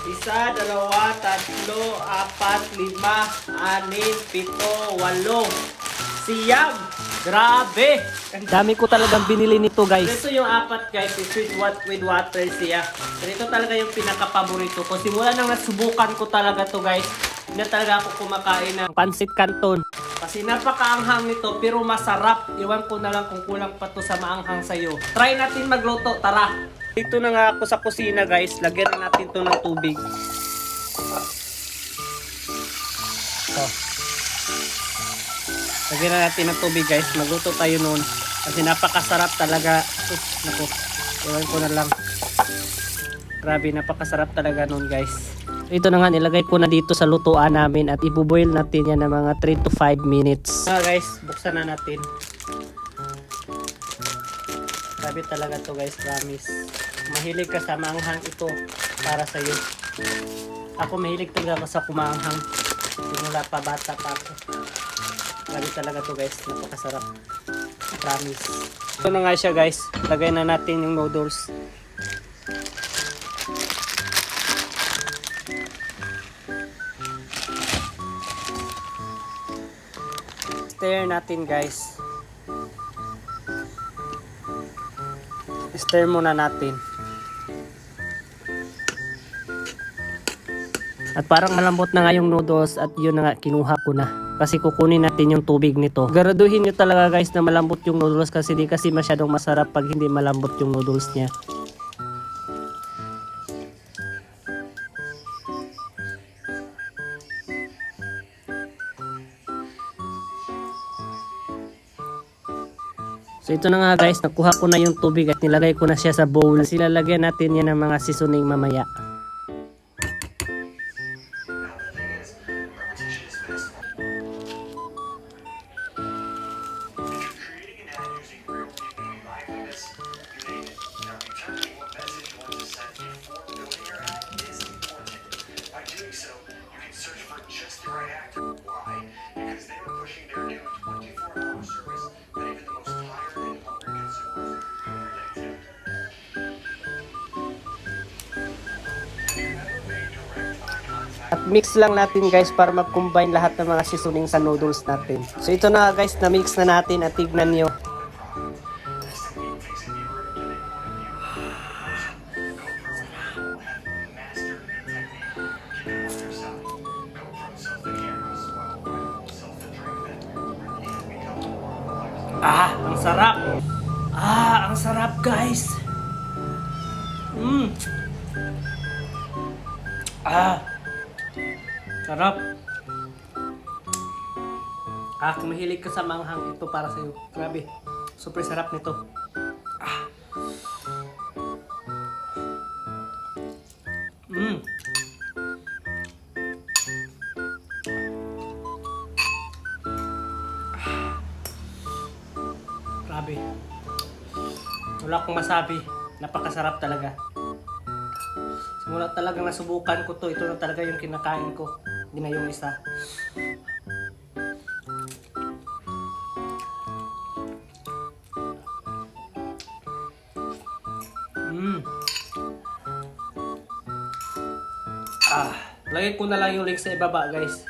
Isa, dalawa, tatlo, apat, lima, anim, pito, walo. Siyam! Grabe! Ang dami ko talagang binili nito, guys. Ito yung apat, guys. It's with water siya. So, ito talaga yung pinaka-paborito ko. Simula nang nasubukan ko talaga to, guys. Hindi talaga ako kumakain ng pansit canton. Kasi napakaanghang nito, pero masarap. Iwan ko na lang kung kulang pa to sa maanghang sa'yo. Try natin magluto. Tara! Dito na nga ako sa kusina, guys. Lagyan na natin to ng tubig. So, lagyan na natin ng tubig, guys. Magluto tayo noon. Kasi napakasarap talaga. Naku, iwan ko na lang. Grabe, napakasarap talaga noon, guys. Ito na nga, nilagay ko na dito sa lutuan namin at ibuboil natin yan ng mga 3 to 5 minutes. Guys, buksan na natin. Grabe talaga to, guys, promise. Mahilig ka sa maanghang, ito para sa iyo. Ako mahilig talaga ako sa kumaanghang. Simula pa, bata pa ako. Grabe talaga to, guys, napakasarap. Promise. Ito na nga siya, guys. Lagay na natin yung noodles. Stir natin, guys. Stir muna natin. At parang malambot na nga yung noodles at yun na nga, kinuha ko na. Kasi kukunin natin yung tubig nito. Garaduhin nyo talaga, guys, na malambot yung noodles kasi di kasi masyadong masarap pag hindi malambot yung noodles niya. So ito na nga, guys, nakuha ko na yung tubig at nilagay ko na siya sa bowl. Kasi lalagyan natin yan ng mga seasoning mamaya. At mix lang natin, guys, para mag-combine lahat ng mga seasoning sa noodles natin. So ito na, guys, na mix na natin at tignan nyo. Ang sarap! Ang sarap, guys! Sarap! Kung mahilig ka sa manghang, ito para sa'yo. Grabe, super sarap nito. Grabe. Wala akong masabi. Napakasarap talaga. Simula talagang nasubukan ko to. Ito na talaga yung kinakain ko. Hindi na yung isa. Lagay ko na lang yung link sa ibaba, guys.